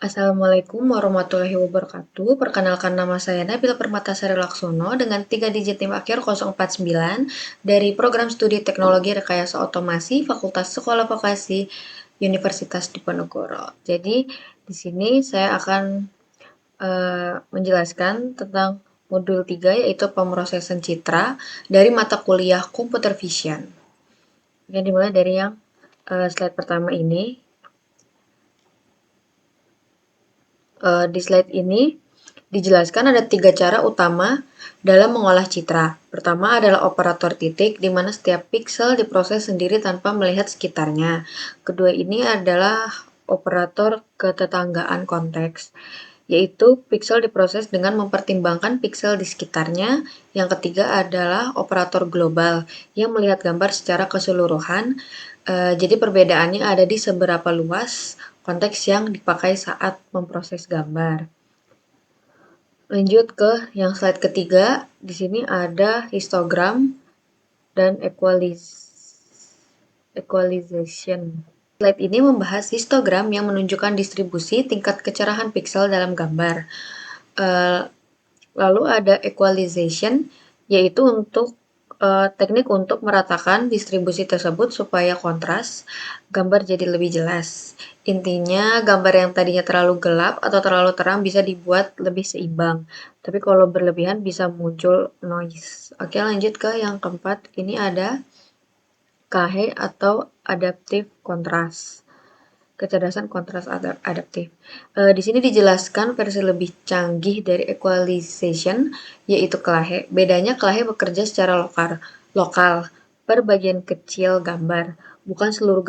Assalamualaikum warahmatullahi wabarakatuh. Perkenalkan nama saya Nabila Permatasari Laksono dengan 3 digit NIM akhir 049 dari Program Studi Teknologi Rekayasa Otomasi Fakultas Sekolah Vokasi Universitas Diponegoro. Jadi di sini saya akan menjelaskan tentang modul 3 yaitu pemrosesan citra dari mata kuliah Computer Vision. Oke, dimulai dari yang slide pertama ini. Di slide ini dijelaskan ada 3 cara utama dalam mengolah citra. Pertama adalah operator titik, di mana setiap piksel diproses sendiri tanpa melihat sekitarnya. Kedua ini adalah operator ketetanggaan konteks, yaitu piksel diproses dengan mempertimbangkan piksel di sekitarnya. Yang ketiga adalah operator global, yang melihat gambar secara keseluruhan. Jadi perbedaannya ada di seberapa luas konteks yang dipakai saat memproses gambar. Lanjut ke yang slide ketiga. Di sini ada histogram dan equalization. Slide ini membahas histogram yang menunjukkan distribusi tingkat kecerahan piksel dalam gambar. Lalu ada equalization, yaitu untuk teknik untuk meratakan distribusi tersebut supaya kontras gambar jadi lebih jelas. Intinya, gambar yang tadinya terlalu gelap atau terlalu terang bisa dibuat lebih seimbang. Tapi kalau berlebihan bisa muncul noise. Oke, lanjut ke yang keempat. Ini ada KH atau adaptive contrast. Kecerdasan kontras adaptif. Di sini dijelaskan versi lebih canggih dari equalization, yaitu Kelahe. Bedanya Kelahe bekerja secara lokal per bagian kecil gambar, bukan seluruh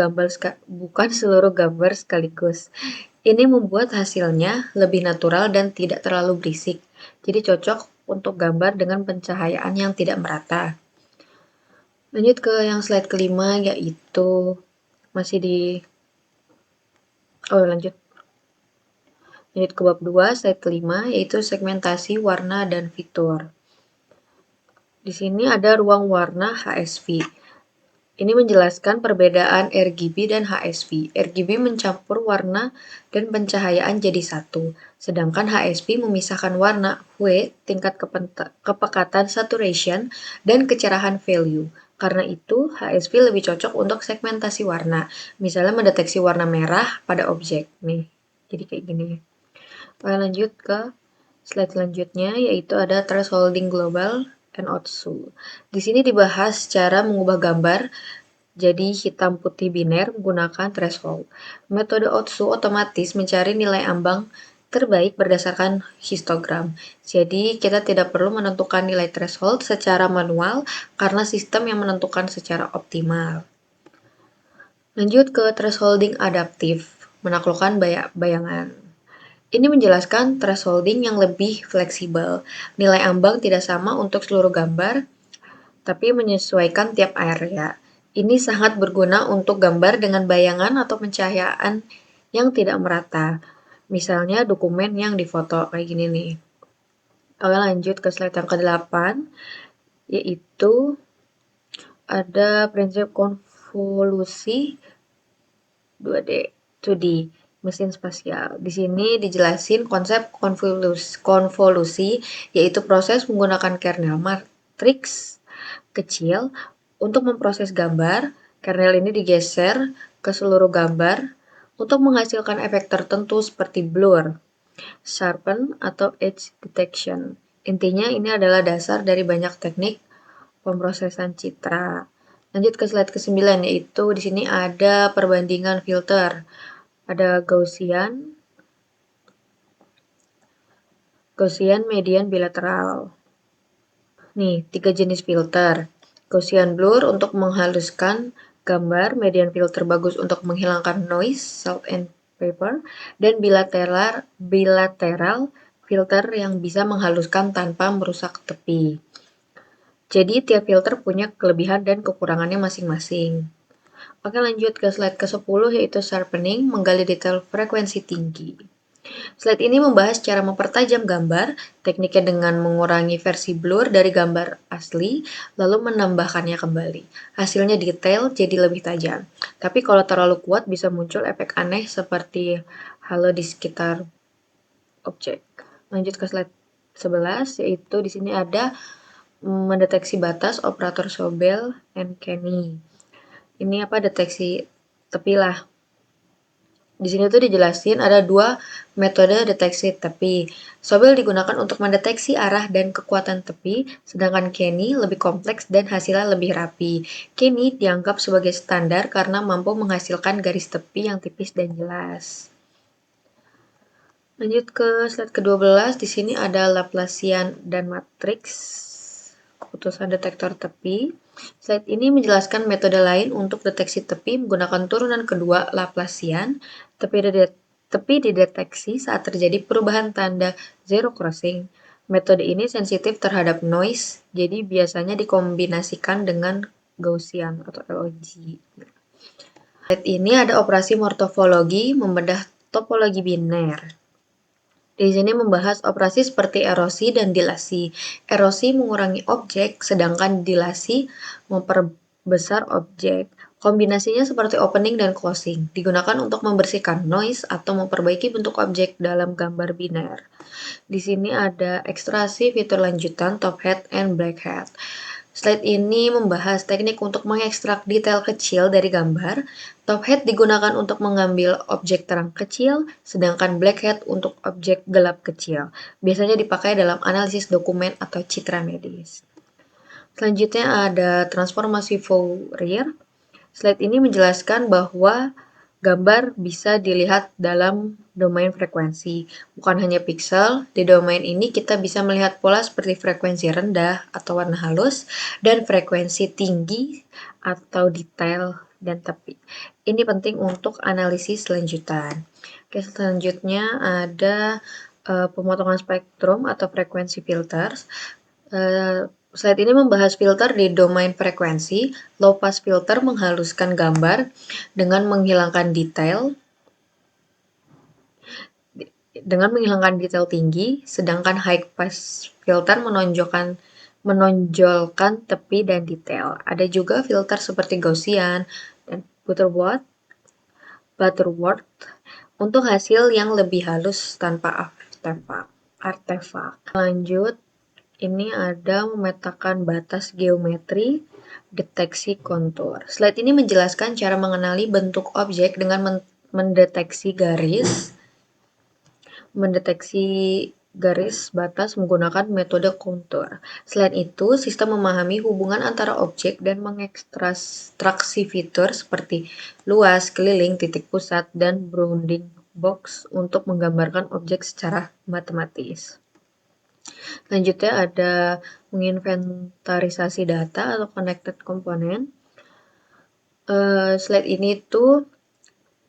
gambar sekaligus. Ini membuat hasilnya lebih natural dan tidak terlalu berisik. Jadi cocok untuk gambar dengan pencahayaan yang tidak merata. Lanjut ke yang slide kelima, yaitu masih di lanjut ke bab 2, slide kelima, yaitu segmentasi warna dan fitur. Di sini ada ruang warna HSV. Ini menjelaskan perbedaan RGB dan HSV. RGB mencampur warna dan pencahayaan jadi satu, sedangkan HSV memisahkan warna W, tingkat kepekatan saturation, dan kecerahan value. Karena itu, HSV lebih cocok untuk segmentasi warna, misalnya mendeteksi warna merah pada objek. Nih, jadi kayak gini. Lanjut ke slide selanjutnya, yaitu ada thresholding global and OTSU. Di sini dibahas cara mengubah gambar jadi hitam putih biner menggunakan threshold. Metode OTSU otomatis mencari nilai ambang terbaik berdasarkan histogram. Jadi kita tidak perlu menentukan nilai threshold secara manual karena sistem yang menentukan secara optimal. Lanjut ke thresholding adaptif, menaklukkan bayangan. Ini menjelaskan thresholding yang lebih fleksibel. Nilai ambang tidak sama untuk seluruh gambar, tapi menyesuaikan tiap area. Ini sangat berguna untuk gambar dengan bayangan atau pencahayaan yang tidak merata. Misalnya dokumen yang difoto kayak gini nih. Oke, lanjut ke slide yang ke-8, yaitu ada prinsip konvolusi 2D mesin spasial. Di sini dijelasin konsep konvolusi, yaitu proses menggunakan kernel matriks kecil untuk memproses gambar. Kernel ini digeser ke seluruh gambar untuk menghasilkan efek tertentu seperti blur, sharpen, atau edge detection. Intinya ini adalah dasar dari banyak teknik pemrosesan citra. Lanjut ke slide ke-9, yaitu di sini ada perbandingan filter. Ada Gaussian, median, bilateral. Nih, 3 jenis filter. Gaussian blur untuk menghaluskan gambar, median filter bagus untuk menghilangkan noise, salt and pepper, dan bilateral filter yang bisa menghaluskan tanpa merusak tepi. Jadi tiap filter punya kelebihan dan kekurangannya masing-masing. Oke, lanjut ke slide ke-10, yaitu sharpening, menggali detail frekuensi tinggi. Slide ini membahas cara mempertajam gambar, tekniknya dengan mengurangi versi blur dari gambar asli, lalu menambahkannya kembali. Hasilnya detail, jadi lebih tajam. Tapi kalau terlalu kuat bisa muncul efek aneh seperti halo di sekitar objek. Lanjut ke slide 11, yaitu di sini ada mendeteksi batas operator Sobel and Kenny. Ini apa, deteksi tepi lah. Di sini tuh dijelasin ada dua metode deteksi tepi. Sobel digunakan untuk mendeteksi arah dan kekuatan tepi, sedangkan Kenny lebih kompleks dan hasilnya lebih rapi. Kenny dianggap sebagai standar karena mampu menghasilkan garis tepi yang tipis dan jelas. Lanjut ke slide ke-12, di sini ada Laplacian dan matriks keputusan detektor tepi. Slide ini menjelaskan metode lain untuk deteksi tepi menggunakan turunan kedua Laplacian. Tepi dideteksi saat terjadi perubahan tanda zero crossing. Metode ini sensitif terhadap noise, jadi biasanya dikombinasikan dengan Gaussian atau LOG. Slide ini ada operasi morfologi membedah topologi biner. Di sini membahas operasi seperti erosi dan dilasi. Erosi mengurangi objek, sedangkan dilasi memperbesar objek. Kombinasinya seperti opening dan closing, digunakan untuk membersihkan noise atau memperbaiki bentuk objek dalam gambar biner. Di sini ada ekstraksi fitur lanjutan top hat and black hat. Slide ini membahas teknik untuk mengekstrak detail kecil dari gambar. Top hat digunakan untuk mengambil objek terang kecil, sedangkan black hat untuk objek gelap kecil. Biasanya dipakai dalam analisis dokumen atau citra medis. Selanjutnya ada transformasi Fourier. Slide ini menjelaskan bahwa gambar bisa dilihat dalam domain frekuensi, bukan hanya pixel. Di domain ini kita bisa melihat pola seperti frekuensi rendah atau warna halus, dan frekuensi tinggi atau detail dan tepi. Ini penting untuk analisis lanjutan. Oke, selanjutnya ada pemotongan spektrum atau frekuensi filters. Slide ini membahas filter di domain frekuensi. Low pass filter menghaluskan gambar dengan menghilangkan detail tinggi, sedangkan high pass filter menonjolkan tepi dan detail. Ada juga filter seperti Gaussian dan Butterworth untuk hasil yang lebih halus tanpa artefak. Lanjut, ini ada memetakan batas geometri, deteksi kontur. Slide ini menjelaskan cara mengenali bentuk objek dengan mendeteksi garis batas menggunakan metode kontur. Selain itu, sistem memahami hubungan antara objek dan mengekstraksi fitur seperti luas, keliling, titik pusat, dan bounding box untuk menggambarkan objek secara matematis. Selanjutnya ada menginventarisasi data atau connected component. Slide ini tuh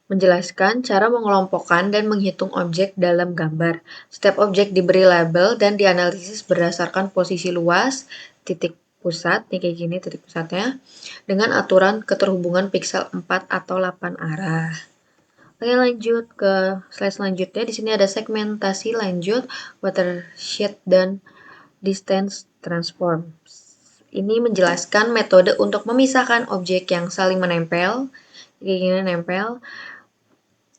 menjelaskan cara mengelompokkan dan menghitung objek dalam gambar. Setiap objek diberi label dan dianalisis berdasarkan posisi luas, titik pusat, nih kayak gini titik pusatnya, dengan aturan keterhubungan piksel 4 atau 8 arah. Oke, lanjut ke slide selanjutnya. Di sini ada segmentasi lanjut, watershed, dan distance transform. Ini menjelaskan metode untuk memisahkan objek yang saling menempel, kayak gini nempel.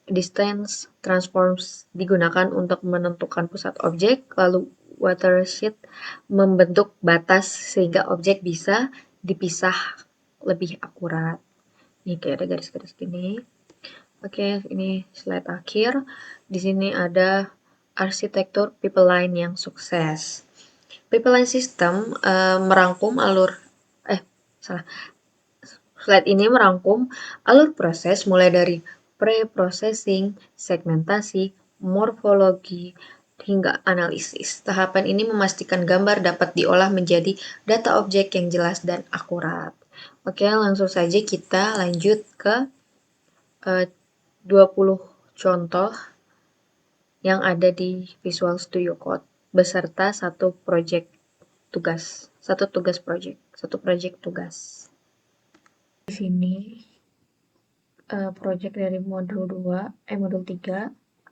Distance transforms digunakan untuk menentukan pusat objek, lalu watershed membentuk batas sehingga objek bisa dipisah lebih akurat. Ini kayak ada garis-garis gini. Oke, ini slide akhir. Di sini ada arsitektur pipeline yang sukses. Pipeline system Slide ini merangkum alur proses mulai dari pre-processing, segmentasi, morfologi, hingga analisis. Tahapan ini memastikan gambar dapat diolah menjadi data objek yang jelas dan akurat. Oke, langsung saja kita lanjut ke 20 contoh yang ada di Visual Studio Code beserta satu project tugas. Di sini project dari modul 3.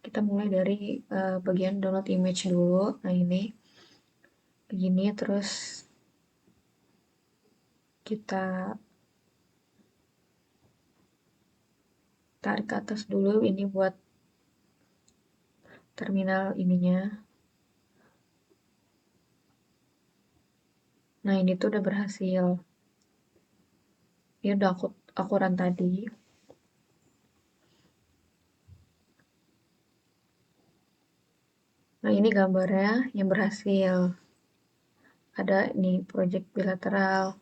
Kita mulai dari bagian download image dulu. Nah, ini begini, terus kita tarik ke atas dulu ini buat terminal ininya. Nah, ini tuh udah berhasil. Ini udah aku run tadi. Nah, ini gambarnya yang berhasil. Ada nih project bilateral,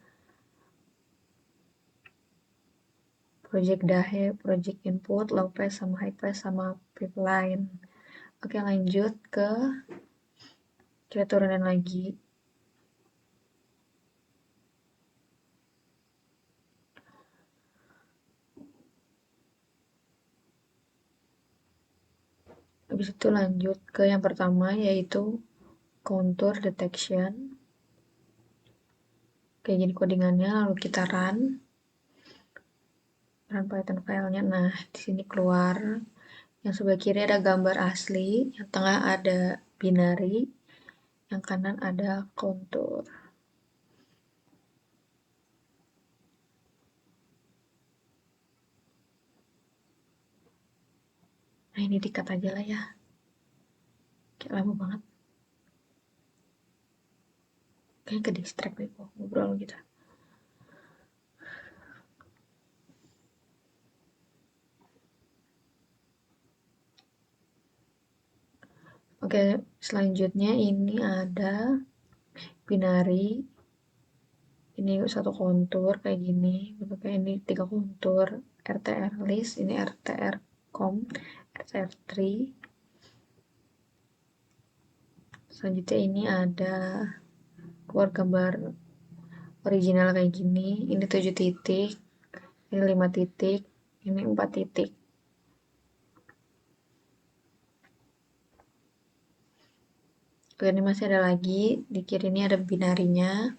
project dahe, project input, low pass sama high pass sama pipeline. Oke, lanjut ke kita turunin lagi. Habis itu lanjut ke yang pertama yaitu contour detection. Kayak gini codingannya, lalu kita run Python filenya. Nah, di sini keluar yang sebelah kiri ada gambar asli, yang tengah ada binary, yang kanan ada kontur. Nah, ini di-cut aja lah ya. Kayak lama banget. Kayaknya ke distract deh kok ngobrol gitu. Oke, selanjutnya ini ada binary. Ini satu kontur kayak gini. Bentuknya ini 3 kontur. RTR list, ini RTR com, RTR tree. Selanjutnya ini ada keluar gambar original kayak gini. Ini 7 titik, ini 5 titik, ini 4 titik. Oke, ini masih ada lagi. Di kiri ini ada binarinya.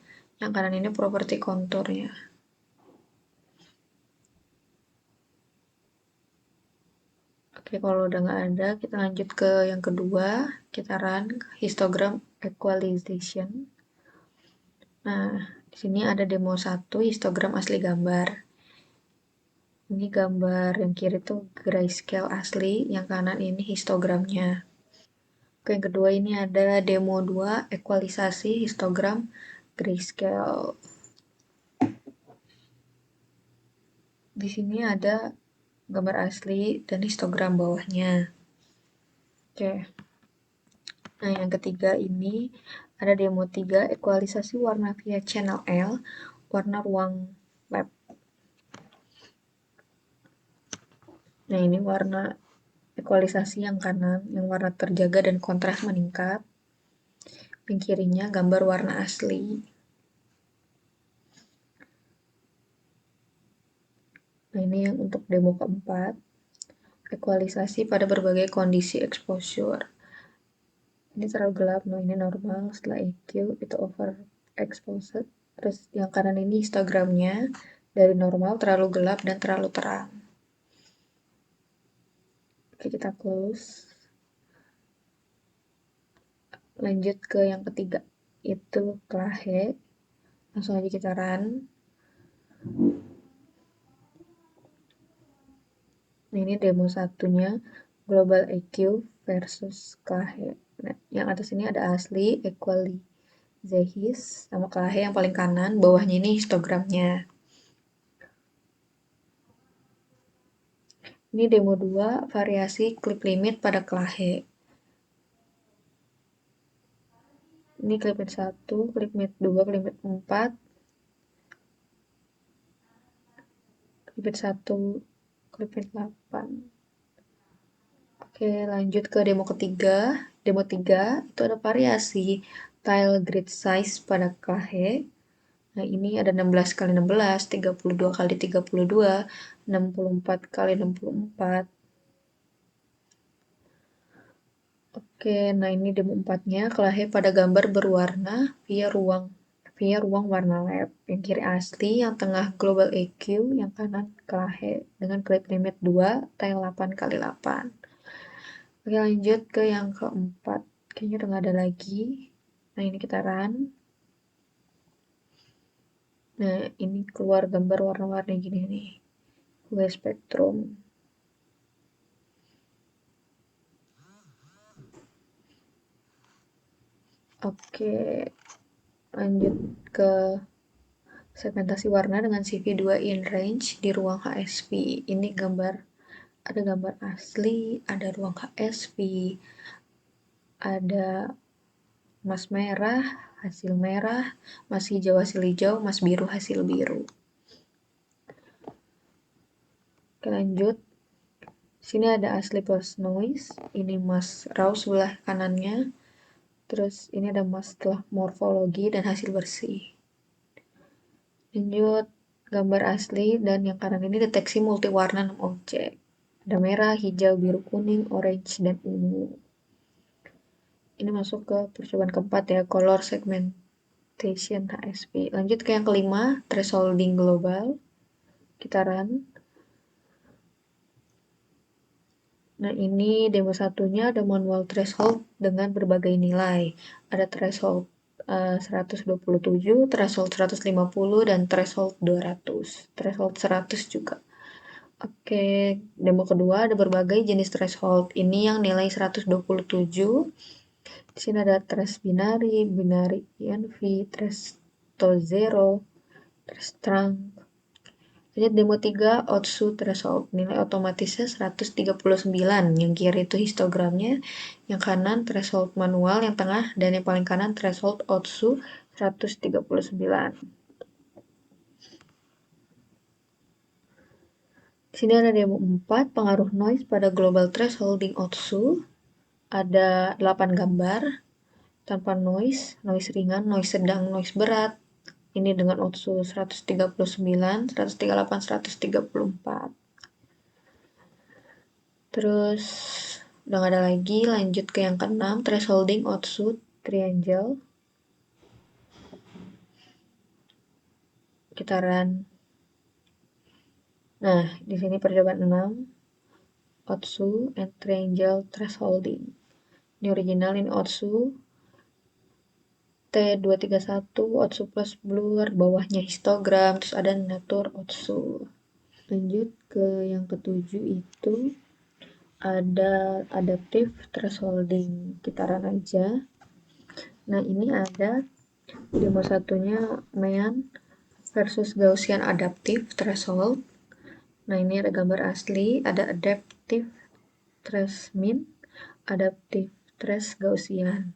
Yang kanan ini properti konturnya. Oke, kalau udah nggak ada, kita lanjut ke yang kedua. Kita run histogram equalization. Nah, di sini ada demo 1 histogram asli gambar. Ini gambar yang kiri tuh grayscale asli, yang kanan ini histogramnya. Oke, yang kedua ini ada demo 2 ekualisasi histogram grayscale. Di sini ada gambar asli dan histogram bawahnya. Oke. Nah, yang ketiga ini ada demo 3 ekualisasi warna via channel L, warna ruang lab. Nah, ini warna ekualisasi yang kanan, yang warna terjaga dan kontras meningkat. Yang kirinya gambar warna asli. Nah, ini yang untuk demo keempat. Ekualisasi pada berbagai kondisi exposure. Ini terlalu gelap, no ini normal. Setelah EQ itu over exposed. Terus yang kanan ini histogramnya dari normal, terlalu gelap, dan terlalu terang. Oke, kita close. Lanjut ke yang ketiga, itu Clahe. Langsung aja kita run. Nah, ini demo satunya, Global EQ versus Clahe. Nah, yang atas ini ada asli, equally Zehis, sama Clahe yang paling kanan, bawahnya ini histogramnya. Ini demo 2, variasi clip limit pada Clahe. Ini clip limit 1, clip limit 2, clip limit 4, clip limit 1, clip limit 8. Oke, lanjut ke demo ketiga. Demo 3 itu ada variasi tile grid size pada Clahe. Nah, ini ada 16 kali 16, 32 kali 32, 64 kali 64. Oke, nah ini demo 4-nya, Clahe pada gambar berwarna via ruang warna lab. Yang kiri asli, yang tengah global EQ, yang kanan Clahe dengan clip limit 2, tile 8 kali 8. Oke, lanjut ke yang keempat. Kayaknya udah nggak ada lagi. Nah, ini kita run. Nah, ini keluar gambar warna-warni gini nih. Hue spektrum. Oke, lanjut ke segmentasi warna dengan CV2 in range di ruang HSP. Ini ada gambar asli, ada ruang HSP, ada mas merah, hasil merah, mas hijau hasil hijau, mas biru hasil biru. Oke, lanjut. Sini ada asli plus noise, ini mas raw sebelah kanannya, terus ini ada mas setelah morfologi dan hasil bersih. Lanjut, gambar asli dan yang kanan ini deteksi multiwarna 6 objek. Ada merah, hijau, biru, kuning, orange, dan ungu. Ini masuk ke percobaan keempat ya, color segmentation HSP. Lanjut ke yang kelima, thresholding global. Kita run. Nah, ini demo satunya ada manual threshold dengan berbagai nilai. Ada threshold 127, threshold 150, dan threshold 200. Threshold 100 juga. Oke, demo kedua ada berbagai jenis threshold. Ini yang nilai 127. Di sini ada thresh binary, binary env, thresh to zero, thresh trunk. Lanjut demo 3, Otsu threshold. Nilai otomatisnya 139. Yang kiri itu histogramnya, yang kanan threshold manual, yang tengah, dan yang paling kanan threshold Otsu 139. Di sini ada demo 4, pengaruh noise pada global thresholding Otsu. Ada 8 gambar, tanpa noise, noise ringan, noise sedang, noise berat. Ini dengan Otsu 139, 138, 134. Terus udah gak ada lagi, lanjut ke yang keenam, thresholding Otsu triangle. Kita run. Nah, di sini percobaan 6, Otsu and triangle thresholding. Ini original, ini Otsu T231, Otsu plus blur, bawahnya histogram, terus ada nature Otsu. Lanjut ke yang ketujuh itu ada adaptive thresholding. Kita run aja. Nah, ini ada demo satunya Mean versus Gaussian adaptive threshold. Nah, ini ada gambar asli, ada adaptive thresh mean, adaptive thresh Gaussian.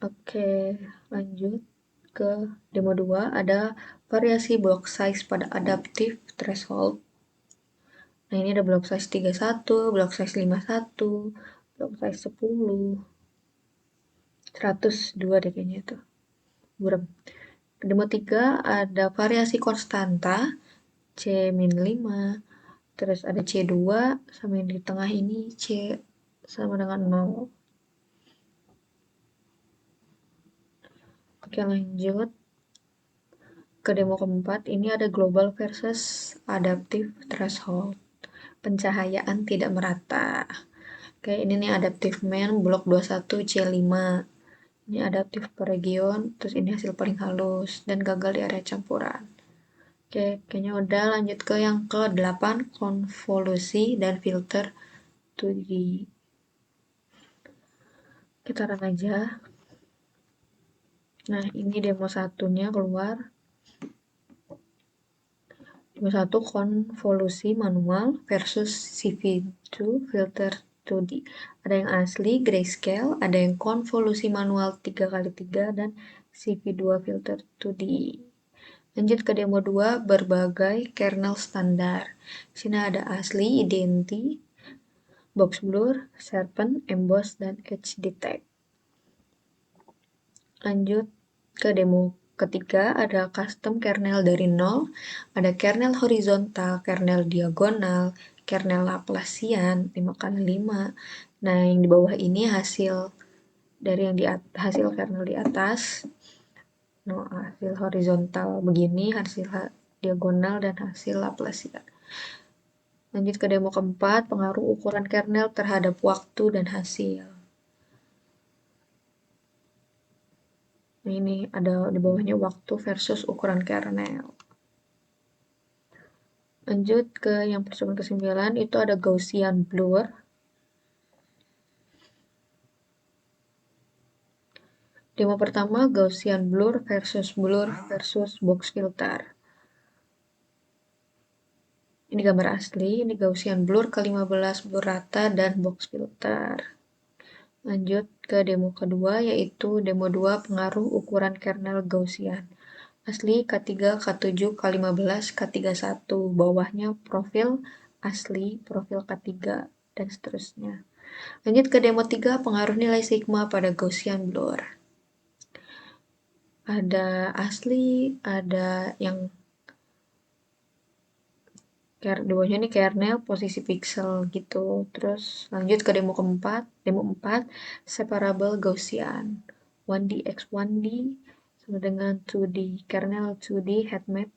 Oke, lanjut ke demo 2, ada variasi block size pada adaptive threshold. Nah, ini ada block size 31, block size 51, block size 10, 102 deh kayaknya itu. Burem. Demo 3 ada variasi konstanta C-5, terus ada C2 sama yang di tengah ini C sama dengan 0. Oke, lanjut ke demo keempat. Ini ada global versus adaptive threshold. Pencahayaan tidak merata. Oke, ini nih adaptive main blok 21 C5. Ini adaptif per region, terus ini hasil paling halus dan gagal di area campuran. Oke, kayaknya udah, lanjut ke yang ke-8, konvolusi dan filter 2D. Kita run aja. Nah, ini demo satunya keluar. Demo 1 konvolusi manual versus CV2 filter 2D. Ada yang asli grayscale, ada yang konvolusi manual 3x3 dan CV2 filter 2D. Lanjut ke demo 2, berbagai kernel standar. Sini ada asli, identi, box blur, serpent, emboss, dan edge detect. Lanjut ke demo ketiga, ada custom kernel dari nol, ada kernel horizontal, kernel diagonal, kernel Laplacian 5x5. Nah, yang di bawah ini hasil dari yang hasil kernel di atas. Nah, hasil horizontal begini, hasil diagonal, dan hasil Laplacian. Lanjut ke demo keempat, pengaruh ukuran kernel terhadap waktu dan hasil. Nah, ini ada di bawahnya waktu versus ukuran kernel. Lanjut ke yang percobaan ke-9, itu ada Gaussian blur. Demo pertama, Gaussian blur versus box filter. Ini gambar asli, ini Gaussian blur ke-15 blur rata dan box filter. Lanjut ke demo kedua, yaitu demo 2 pengaruh ukuran kernel Gaussian. Asli K3, K7, K15, K31. Bawahnya profil asli, profil K3, dan seterusnya. Lanjut ke demo 3, pengaruh nilai sigma pada Gaussian blur. Ada asli, ada yang di bawahnya ini kernel, posisi pixel gitu. Terus lanjut ke demo keempat, demo 4, separable Gaussian. 1D x 1D sama dengan 2D, kernel 2D heatmap,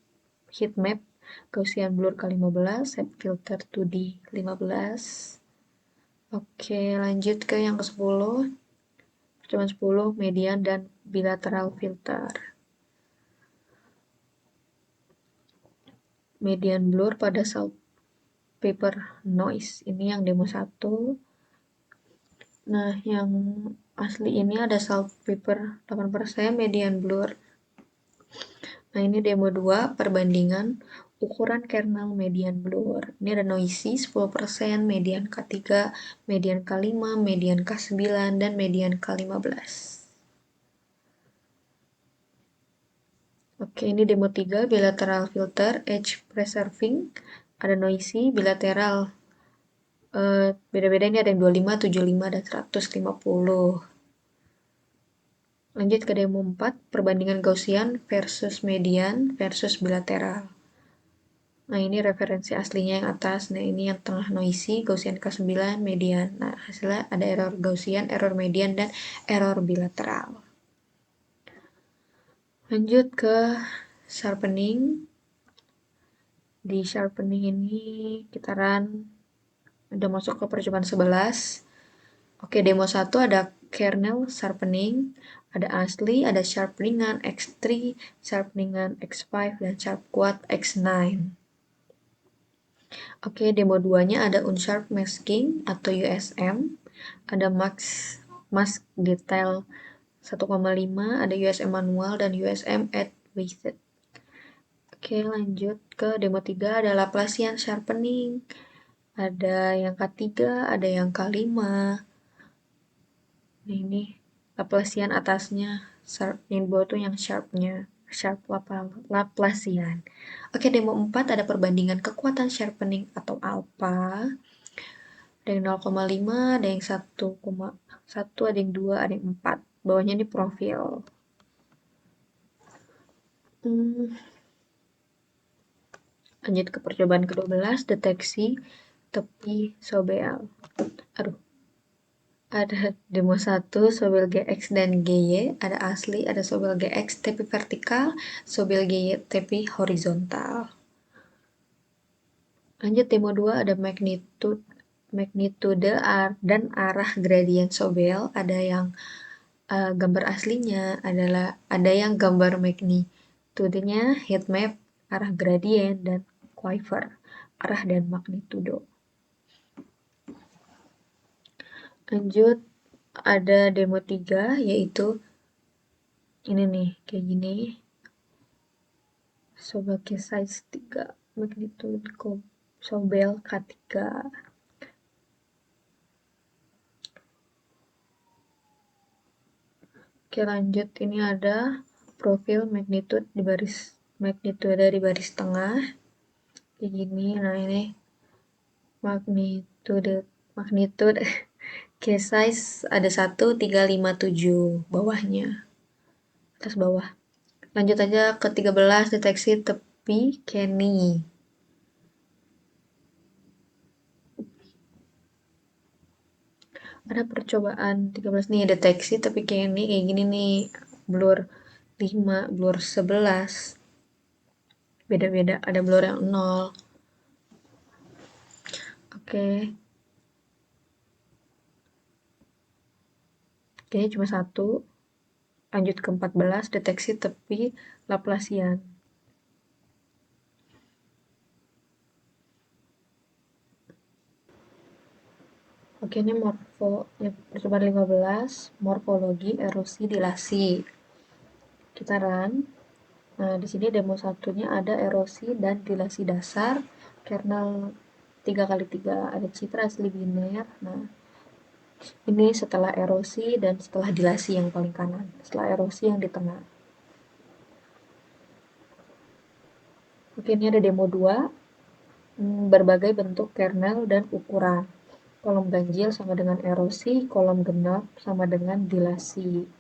Gaussian blur ke-15, set filter 2D 15. Oke, lanjut ke yang ke-10, percobaan 10, median dan bilateral filter. Median blur pada paper noise, ini yang demo 1. Nah, yang asli ini ada paper 8%, median blur. Nah, ini demo 2, perbandingan ukuran kernel median blur. Ini ada noisy 10%, median K3, median K5, median K9, dan median K15. Oke, ini demo 3, bilateral filter, edge preserving. Ada noisy, bilateral. Beda-beda, ini ada yang 25, 75, dan 150. Lanjut ke demo 4, perbandingan Gaussian versus median versus bilateral. Nah, ini referensi aslinya yang atas. Nah, ini yang tengah noisy, Gaussian K9, median. Nah, hasilnya ada error Gaussian, error median, dan error bilateral. Lanjut ke sharpening. Di sharpening ini kita run, udah masuk ke percobaan 11. Oke, demo 1 ada kernel sharpening, ada asli, ada sharpeningan X3, sharpeningan X5, dan sharp quad X9. Oke, demo 2-nya ada unsharp masking atau USM, ada mask detail 1,5, ada USM manual, dan USM add weighted. Oke, lanjut ke demo 3, ada Laplacian sharpening, ada yang K3, ada yang K5. Nah, ini Laplacian atasnya, yang di bawah tuh yang sharp-nya, sharp Laplacian. Oke, demo 4 ada perbandingan kekuatan sharpening atau alpha. Ada yang 0,5, ada yang 1,1, ada yang 2, ada yang 4. Bawahnya ini profil. Lanjut ke percobaan ke-12, deteksi tepi sobel. Ada demo 1, sobel GX dan GY, ada asli, ada sobel GX tepi vertikal, sobel GY tepi horizontal. Lanjut demo 2, ada magnitude dan arah gradien sobel, ada yang gambar aslinya, ada yang gambar magnitudenya, heatmap, arah gradien, dan quiver, arah dan magnitudo. Lanjut, ada demo 3, yaitu ini nih, kayak gini. Sobel size 3, magnitude sobel K3. Oke, lanjut, ini ada profil magnitude di baris tengah. Kayak gini. Nah, ini magnitude case size ada 1357 bawahnya, atas bawah. Lanjut aja ke 13, deteksi tepi Kenny. Ada percobaan 13 nih, deteksi tepi Kenny kayak gini nih, blur 5, blur 11. Beda-beda, ada blur yang 0. Oke. Kayaknya cuma 1. Lanjut ke 14, deteksi tepi Laplacian. Oke, ini percobaan 15, morfologi erosi dilasi. Kita run. Nah, di sini demo satunya ada erosi dan dilasi dasar, kernel 3x3, ada citra asli biner. Nah, ini setelah erosi dan setelah dilasi yang paling kanan, setelah erosi yang di tengah. Oke, ini ada demo 2, berbagai bentuk kernel dan ukuran. Kolom ganjil sama dengan erosi, kolom genap sama dengan dilasi.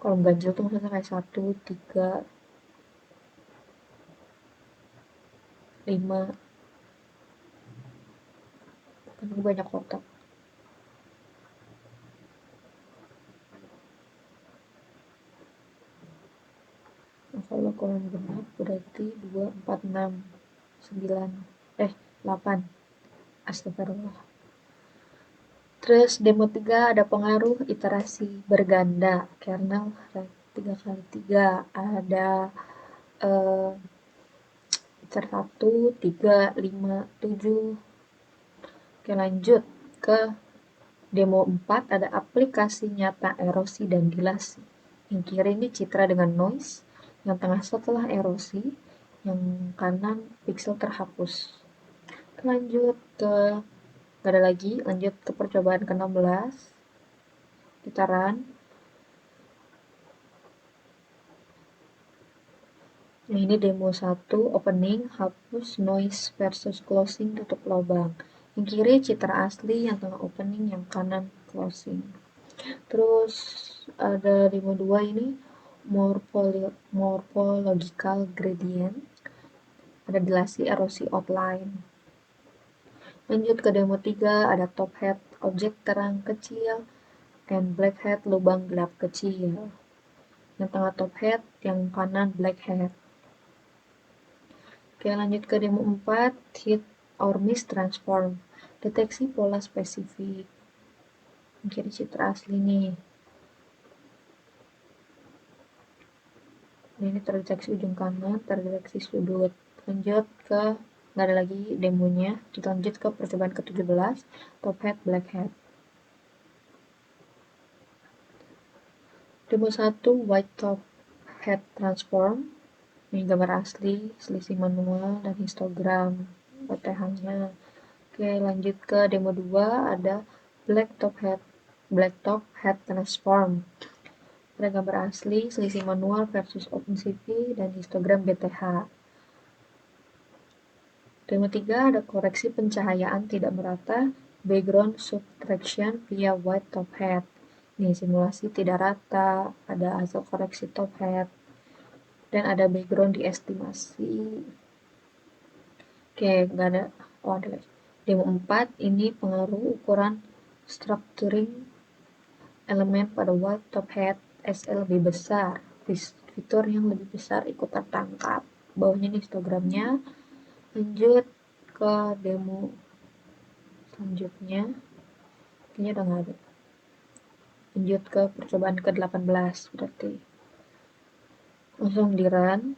Kolom ganjil tuh maksudnya kayak 1, 3, 5, kan banyak kotak. Nah, kalau kolom genap berarti 2, 4, 6, 9, 8. Astagfirullah. Terus demo 3 ada pengaruh iterasi berganda, kernel 3x3, ada 1, 3, 5, 7. Oke, lanjut ke demo 4, ada aplikasi nyata erosi dan dilasi. Yang kiri ini citra dengan noise, yang tengah setelah erosi, yang kanan pixel terhapus. Lanjut ke, gak ada lagi, lanjut ke percobaan ke-16. Kita run. Nah, ini demo 1, opening, hapus, noise versus closing, tutup lubang. Yang kiri citra asli, yang tengah opening, yang kanan closing. Terus ada demo 2 ini morphological gradient, ada dilasi erosi outline. Lanjut ke demo 3, ada top hat, objek terang kecil, and black hat, lubang gelap kecil. Yang tengah top hat, yang kanan black hat. Oke, lanjut ke demo 4, hit or miss transform, deteksi pola spesifik. Yang kiri citra asli nih. Nah, ini terdeteksi ujung kanan, terdeteksi sudut. Lanjut ke, nggak ada lagi demonya, kita lanjut ke percobaan ke-17, top hat, black hat. Demo 1, white top hat transform. Ini gambar asli, selisih manual, dan histogram OTH-nya. Oke, lanjut ke demo 2, ada black top hat transform. Ada gambar asli, selisih manual versus OpenCV, dan histogram BTH. Demo 3 ada koreksi pencahayaan tidak merata, background subtraction via white top hat. Nih, simulasi tidak rata, ada hasil koreksi top hat, dan ada background diestimasi. Oke, nggak ada. Oh, ada lagi. Demo 4 ini pengaruh ukuran structuring elemen pada white top hat SL lebih besar. Fitur yang lebih besar ikut tertangkap. Bawahnya nih histogramnya. Lanjut ke demo selanjutnya. Kayaknya udah nggak ada. Lanjut ke percobaan ke-18 berarti. Langsung di run.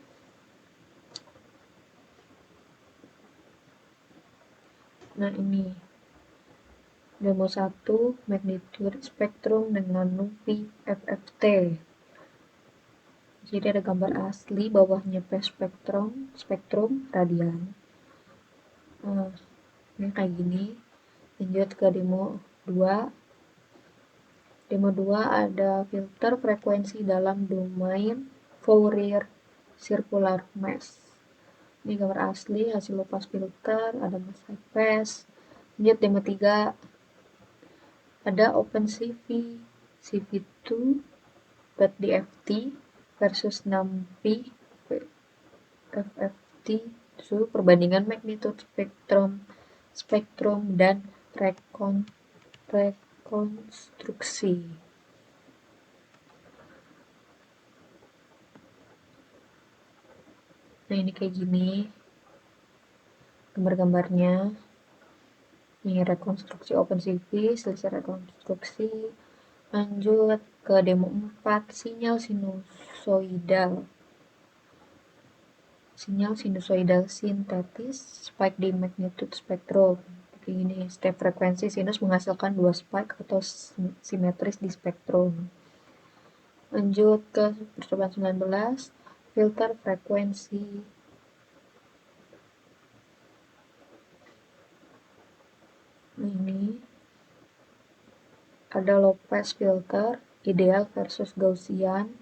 Nah, ini demo 1, magnitude spektrum dengan NUPI FFT. Jadi ada gambar asli, bawahnya P spektrum radian. Nah, ini kayak gini. Lanjut ke demo 2. Demo 2 ada filter frekuensi dalam domain Fourier circular mesh. Ini gambar asli, hasil lepas filter, ada mask pass. Lanjut demo 3, ada OpenCV CV2.dft versus 6P FFT, itu perbandingan magnitude spektrum dan rekonstruksi. Nah, ini kayak gini gambar-gambarnya. Ini rekonstruksi OpenCV, selisih rekonstruksi. Lanjut ke demo 4, sinyal sinusoidal. sinyal sinusoidal sintetis, spike di magnitude spektrum. Kayak gini, setiap frekuensi sinus menghasilkan 2 spike atau simetris di spektrum. Lanjut ke percobaan 19, filter frekuensi. Ini ada low pass filter, ideal versus Gaussian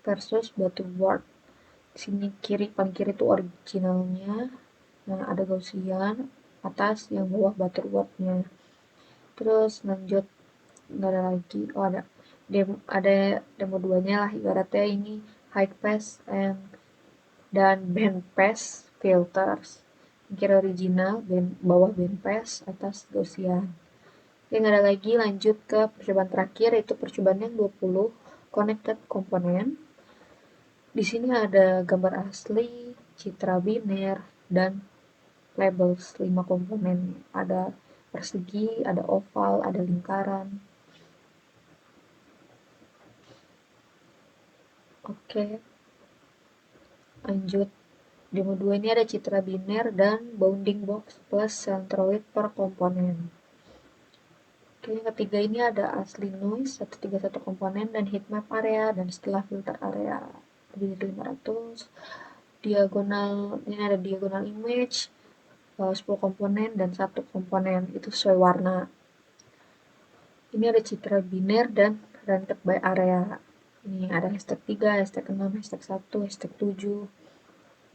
versus Butterworth. Di sini paling kiri itu originalnya, nah ada Gaussian, atas yang bawah Butterworth-nya. Terus lanjut, nggak ada lagi, ada demo 2-nya lah, ibaratnya ini high pass dan band pass filters. Kiri original, bawah band pass, atas Gaussian. Oke, nggak ada lagi, lanjut ke percobaan terakhir, yaitu percobaan yang 20, connected component. Di sini ada gambar asli, citra biner, dan labels 5 komponen. Ada persegi, ada oval, ada lingkaran. Oke, lanjut. Demo 2 ini ada citra biner dan bounding box plus centroid per komponen. Oke, yang ketiga ini ada asli noise 131 komponen dan heatmap area dan setelah filter area lebih dari 500. Diagonal, ini ada diagonal image 10 komponen dan 1 komponen itu sesuai warna. Ini ada citra biner dan rendered by area. Ini ada hashtag 3, hashtag 6, hashtag 1, hashtag 7.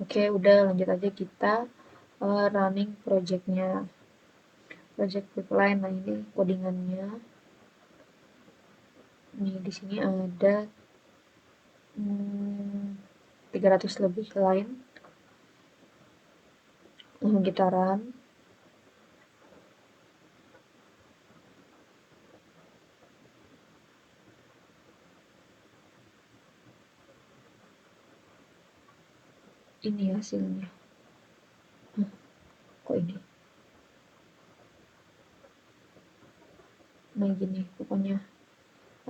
Oke, udah lanjut aja kita running projectnya. Project pipeline, nah ini codingannya. Nih di sini ada 300 lebih line. Kita run. Ini hasilnya. Kok ini? Nah gini, pokoknya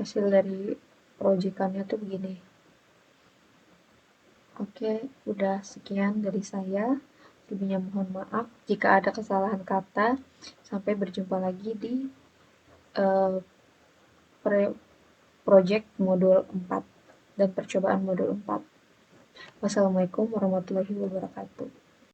hasil dari proyekannya tuh begini. Oke, udah sekian dari saya. Lebihnya mohon maaf jika ada kesalahan kata. Sampai berjumpa lagi di project modul 4 dan percobaan modul 4. Wassalamualaikum warahmatullahi wabarakatuh.